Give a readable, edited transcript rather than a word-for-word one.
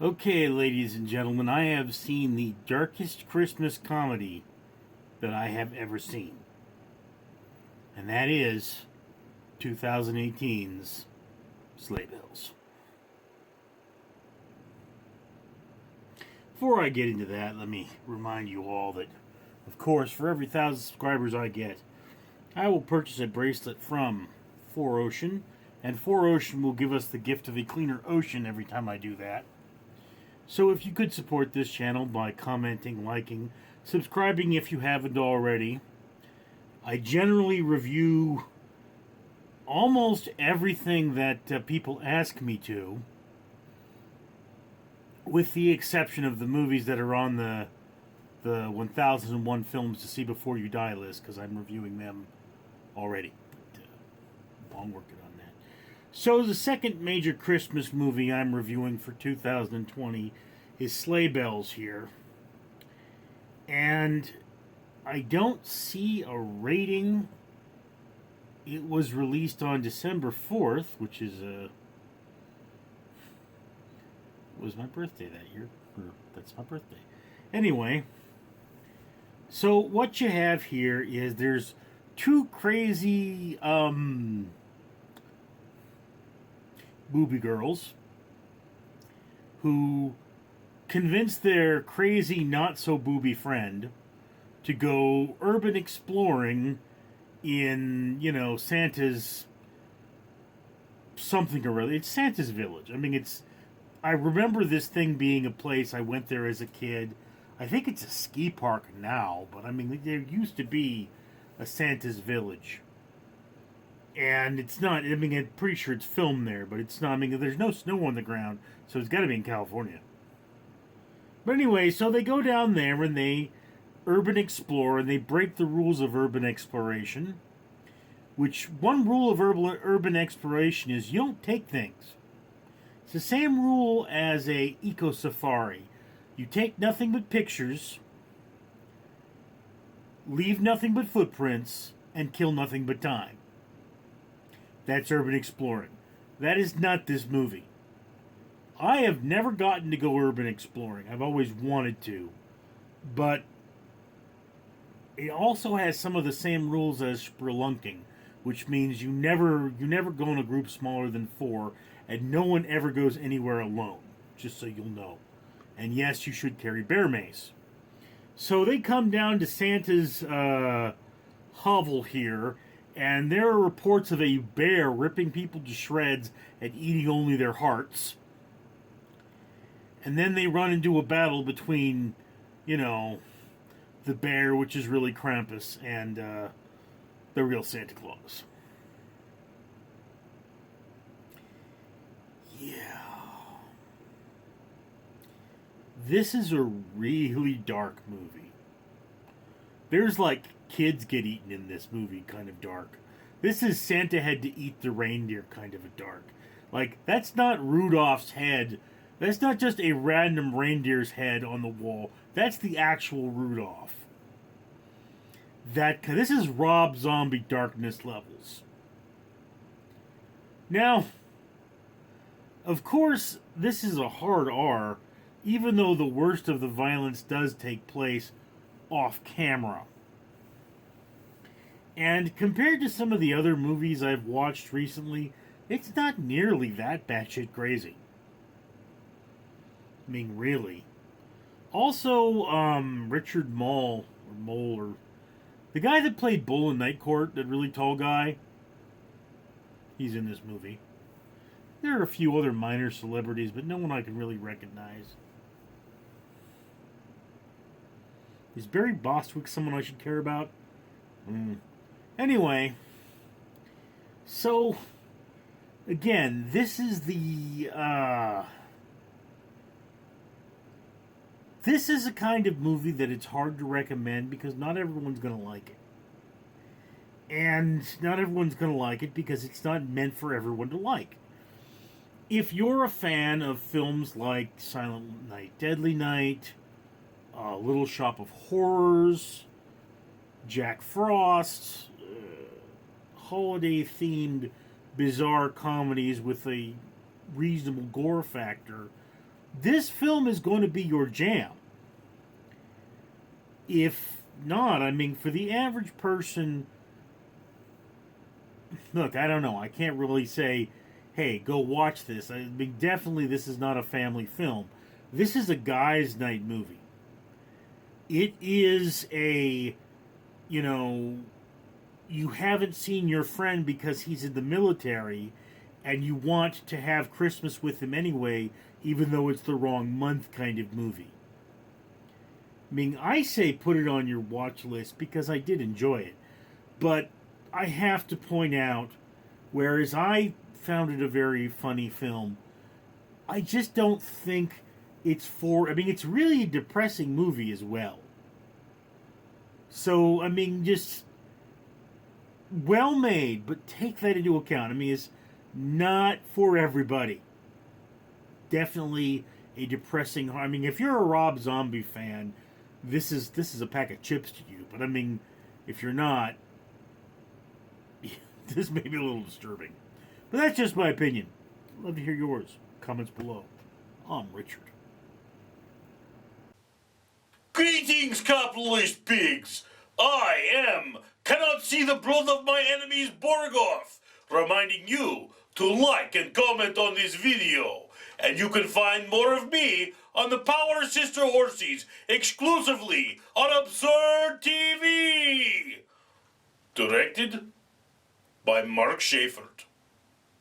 Okay, ladies and gentlemen, I have seen the darkest Christmas comedy that I have ever seen. And that is 2018's Sleigh Bells. Before I get into that, let me remind you all that, of course, for every 1,000 subscribers I get, I will purchase a bracelet from 4Ocean, and 4Ocean will give us the gift of a cleaner ocean every time I do that. So if you could support this channel by commenting, liking, subscribing if you haven't already. I generally review almost everything that people ask me to, with the exception of the movies that are on the 1001 Films to See Before You Die list, because I'm reviewing them already. But, long working on that. So the second major Christmas movie I'm reviewing for 2020 is Sleigh Bells here. And I don't see a rating. It was released on December 4th, which is was my birthday that year. Or that's my birthday. Anyway, so what you have here is there's two crazy booby girls who convince their crazy not so booby friend to go urban exploring in, Santa's something or other. It's Santa's village. I mean, I remember this thing being a place. I went there as a kid. I think it's a ski park now, but I mean, there used to be a Santa's village. And it's not, I mean, I'm pretty sure it's filmed there, but it's not, I mean, there's no snow on the ground, so it's got to be in California. But anyway, so they go down there and they urban explore and they break the rules of urban exploration. Which, one rule of urban exploration is you don't take things. It's the same rule as a eco safari. You take nothing but pictures, leave nothing but footprints, and kill nothing but time. That's urban exploring. That is not this movie. I have never gotten to go urban exploring. I've always wanted to. But it also has some of the same rules as spelunking, which means you never go in a group smaller than 4, and no one ever goes anywhere alone, just so you'll know. And yes, you should carry bear mace. So they come down to Santa's hovel here, and there are reports of a bear ripping people to shreds and eating only their hearts. And then they run into a battle between, the bear, which is really Krampus, and the real Santa Claus. Yeah. This is a really dark movie. There's like kids get eaten in this movie kind of dark. This is Santa had to eat the reindeer kind of a dark. Like, that's not Rudolph's head. That's not just a random reindeer's head on the wall. That's the actual Rudolph. This is Rob Zombie darkness levels. Now, of course, this is a hard R, even though the worst of the violence does take place off camera. And compared to some of the other movies I've watched recently, it's not nearly that batshit crazy. I mean, really. Also, Richard Mole, or the guy that played Bull in Night Court, that really tall guy, he's in this movie. There are a few other minor celebrities, but no one I can really recognize. Is Barry Bostwick someone I should care about? Anyway, so, again, this is this is a kind of movie that it's hard to recommend because not everyone's going to like it. And not everyone's going to like it because it's not meant for everyone to like. If you're a fan of films like Silent Night, Deadly Night, Little Shop of Horrors, Jack Frost, holiday-themed bizarre comedies with a reasonable gore factor, this film is going to be your jam. If not, I mean, for the average person, look, I don't know. I can't really say, hey, go watch this. I mean, definitely this is not a family film. This is a guy's night movie. It is a, you know, you haven't seen your friend because he's in the military and you want to have Christmas with him anyway, even though it's the wrong month kind of movie. I mean, I say put it on your watch list because I did enjoy it. But I have to point out, whereas I found it a very funny film, I just don't think it's for. I mean, it's really a depressing movie as well. So, I mean, just well made, but take that into account. I mean, it's not for everybody. Definitely a depressing. I mean, if you're a Rob Zombie fan, this is a pack of chips to you. But I mean, if you're not, this may be a little disturbing. But that's just my opinion. I'd love to hear yours. Comments below. I'm Richard. Greetings, capitalist pigs! Cannot see the blood of my enemies Borgoth, reminding you to like and comment on this video. And you can find more of me on the Power Sister Horsies exclusively on Absurd TV. Directed by Mark Schaefer.